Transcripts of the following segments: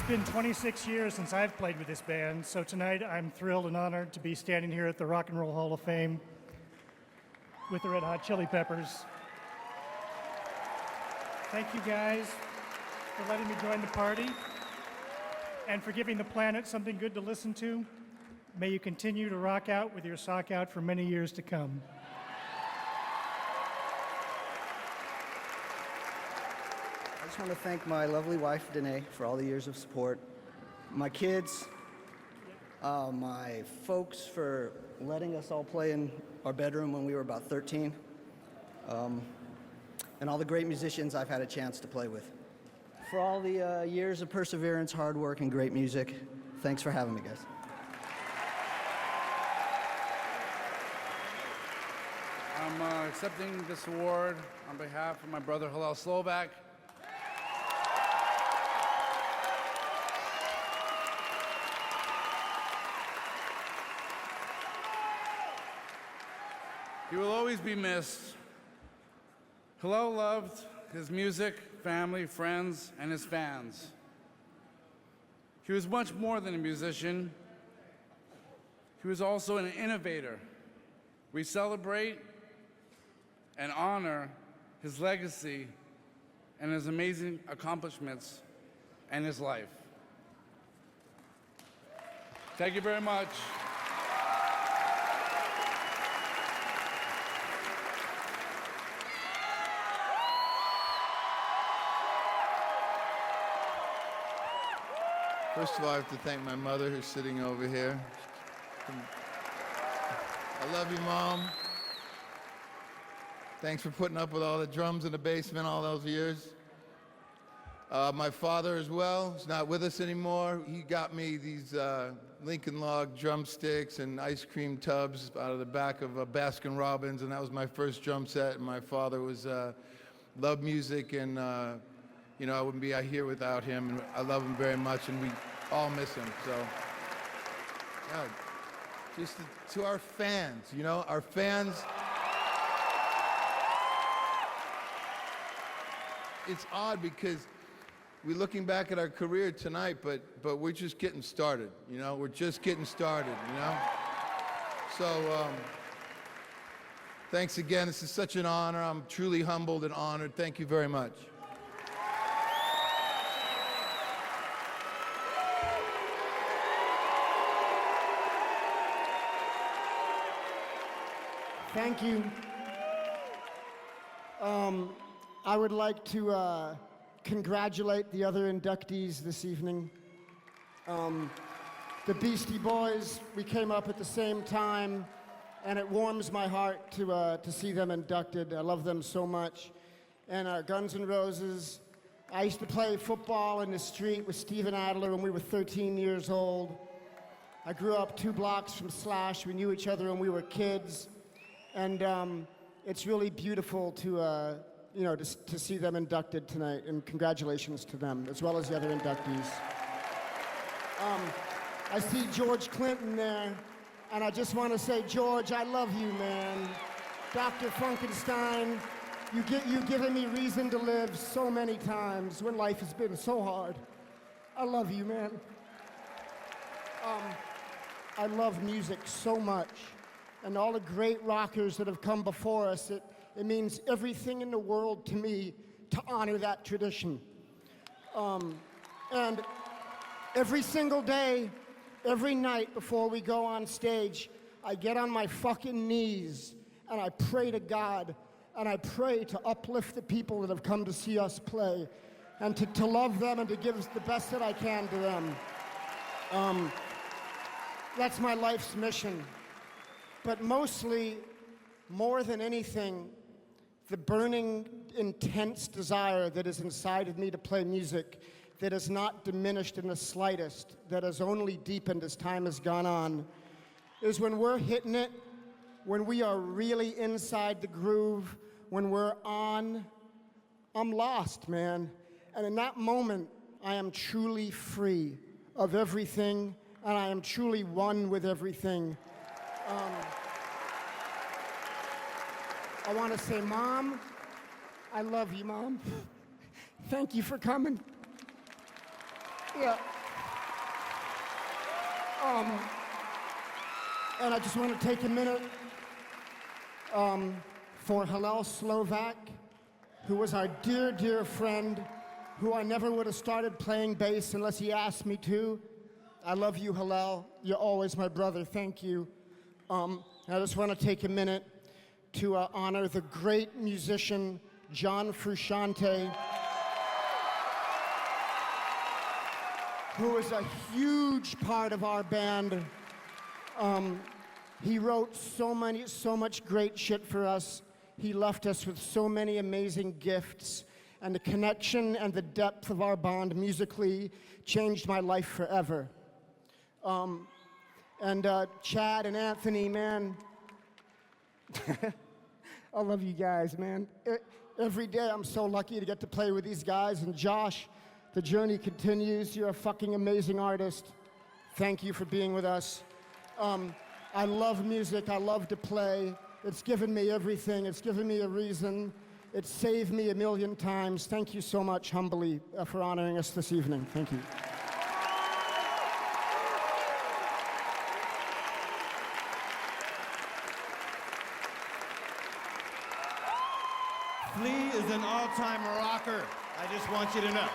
been 26 years since I've played with this band, so tonight I'm thrilled and honored to be standing here at the Rock and Roll Hall of Fame with the Red Hot Chili Peppers. Thank you guys for letting me join the party and for giving the planet something good to listen to. May you continue to rock out with your sock out for many years to come. I just want to thank my lovely wife, Danae, for all the years of support. My kids, my folks for letting us all play in our bedroom when we were about 13, and all the great musicians I've had a chance to play with. For all the years of perseverance, hard work, and great music, thanks for having me, guys. I'm accepting this award on behalf of my brother Hillel Slovak. He will always be missed. Hillel loved his music, family, friends, and his fans. He was much more than a musician. He was also an innovator. We celebrate and honor his legacy and his amazing accomplishments and his life. Thank you very much. First of all, I have to thank my mother who's sitting over here. I love you, Mom. Thanks for putting up with all the drums in the basement all those years. My father as well, he's not with us anymore. He got me these Lincoln Log drumsticks and ice cream tubs out of the back of a Baskin Robbins, and that was my first drum set. And my father was loved music, and you know, I wouldn't be out here without him, and I love him very much, and we all miss him. So, yeah, just to our fans, you know, our fans. It's odd because we're looking back at our career tonight, but we're just getting started, you know? We're just getting started, you know? So, thanks again. This is such an honor. I'm truly humbled and honored. Thank you very much. Thank you. I would like to congratulate the other inductees this evening. The Beastie Boys, we came up at the same time, and it warms my heart to see them inducted. I love them so much. And Guns N' Roses, I used to play football in the street with Steven Adler when we were 13 years old. I grew up 2 blocks from Slash. We knew each other when we were kids. And it's really beautiful to, you know, to see them inducted tonight, and congratulations to them, as well as the other inductees. I see George Clinton there, and I just want to say, George, I love you, man. Dr. Funkenstein, you've given me reason to live so many times when life has been so hard. I love you, man. I love music so much. And all the great rockers that have come before us, it means everything in the world to me to honor that tradition. And every single day, every night before we go on stage, I get on my fucking knees and I pray to God, and I pray to uplift the people that have come to see us play, and to love them and to give the best that I can to them. That's my life's mission. But mostly, more than anything, the burning, intense desire that is inside of me to play music, that has not diminished in the slightest, that has only deepened as time has gone on, is when we're hitting it, when we are really inside the groove, when we're on, I'm lost, man. And in that moment, I am truly free of everything, and I am truly one with everything. I want to say, Mom, I love you, Mom. Thank you for coming. Yeah. And I just want to take a minute for Hillel Slovak, who was our dear, dear friend, who I never would have started playing bass unless he asked me to. I love you, Hillel. You're always my brother. Thank you. I just want to take a minute to honor the great musician, John Frusciante, who is a huge part of our band. He wrote so much great shit for us. He left us with so many amazing gifts, and the connection and the depth of our bond musically changed my life forever. Chad and Anthony, man, I love you guys, man. Every day I'm so lucky to get to play with these guys, and Josh, the journey continues. You're a fucking amazing artist. Thank you for being with us. I love music. I love to play. It's given me everything. It's given me a reason. It's saved me a million times. Thank you so much, humbly, for honoring us this evening. Thank you. Flea is an all-time rocker. I just want you to know.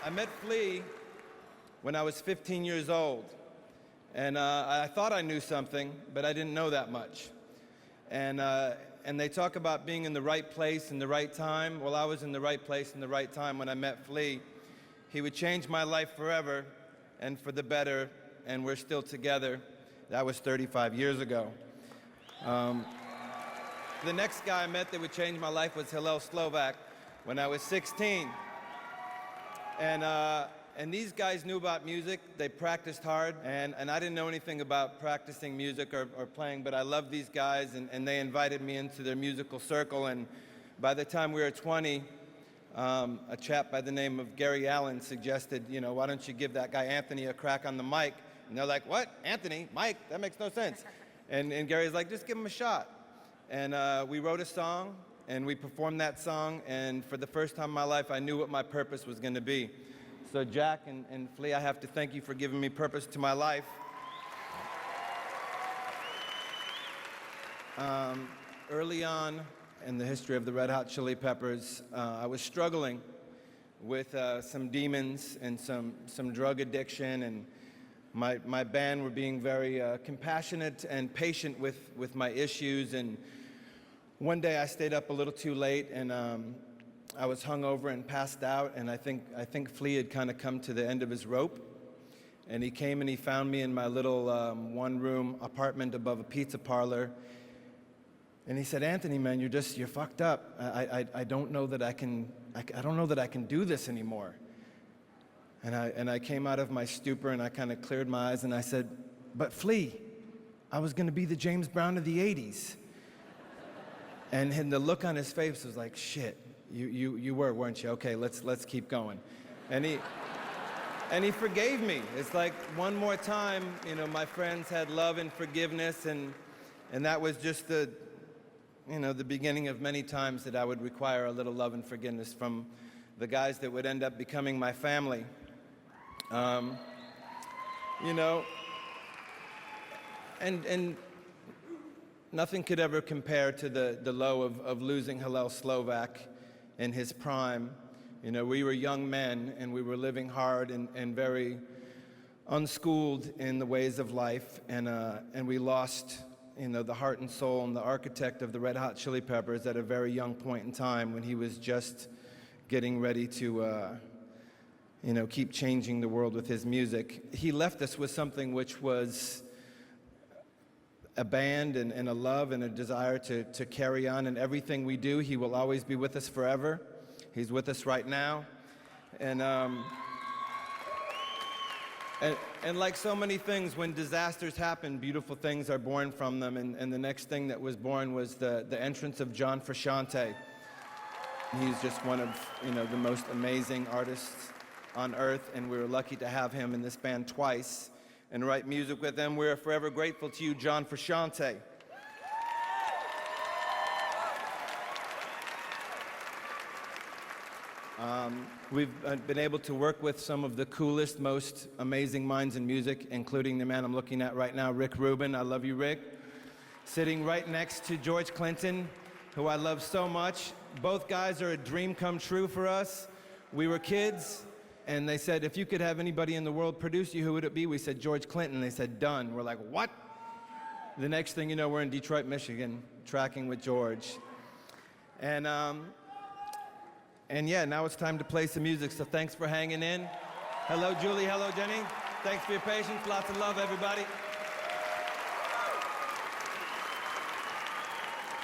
I met Flea when I was 15 years old. And I thought I knew something, but I didn't know that much. And they talk about being in the right place in the right time. Well, I was in the right place in the right time when I met Flea. He would change my life forever and for the better, and we're still together. That was 35 years ago. The next guy I met that would change my life was Hillel Slovak when I was 16. And these guys knew about music. They practiced hard, and I didn't know anything about practicing music or playing, but I loved these guys, and they invited me into their musical circle. And by the time we were 20, a chap by the name of Gary Allen suggested, you know, why don't you give that guy Anthony a crack on the mic? And they're like, what? Anthony? Mike? That makes no sense. And Gary's like, just give him a shot. And we wrote a song, and we performed that song, and for the first time in my life, I knew what my purpose was going to be. So Jack and Flea, I have to thank you for giving me purpose to my life. Early on in the history of the Red Hot Chili Peppers, I was struggling with some demons and some drug addiction, and my band were being very compassionate and patient with my issues. And one day I stayed up a little too late, and I was hungover and passed out, and I think Flea had kind of come to the end of his rope, and he came and he found me in my little one-room apartment above a pizza parlor, and he said, Anthony, man, you're fucked up. I don't know that I can do this anymore. And I came out of my stupor and I kind of cleared my eyes and I said, but Flea, I was going to be the James Brown of the '80s. And the look on his face was like, shit. You were, weren't you? Okay, let's keep going. And he forgave me. It's like one more time, you know, my friends had love and forgiveness, and that was just the beginning of many times that I would require a little love and forgiveness from the guys that would end up becoming my family. And nothing could ever compare to the low of losing Hillel Slovak in his prime. You know, we were young men, and we were living hard and very unschooled in the ways of life, and we lost, you know, the heart and soul and the architect of the Red Hot Chili Peppers at a very young point in time when he was just getting ready to, keep changing the world with his music. He left us with something which was a band and a love and a desire to carry on in everything we do. He will always be with us forever. He's with us right now. And like so many things, when disasters happen, beautiful things are born from them. And the next thing that was born was the entrance of John Frusciante. He's just one of, the most amazing artists on earth, and we were lucky to have him in this band twice and write music with him. We're forever grateful to you, John Frusciante. We've been able to work with some of the coolest, most amazing minds in music, including the man I'm looking at right now, Rick Rubin. I love you, Rick. Sitting right next to George Clinton, who I love so much. Both guys are a dream come true for us. We were kids, and they said, if you could have anybody in the world produce you, who would it be? We said, George Clinton. They said, done. We're like, what? The next thing you know, we're in Detroit, Michigan, tracking with George. And yeah, now it's time to play some music, so thanks for hanging in. Hello, Julie. Hello, Jenny. Thanks for your patience. Lots of love, everybody.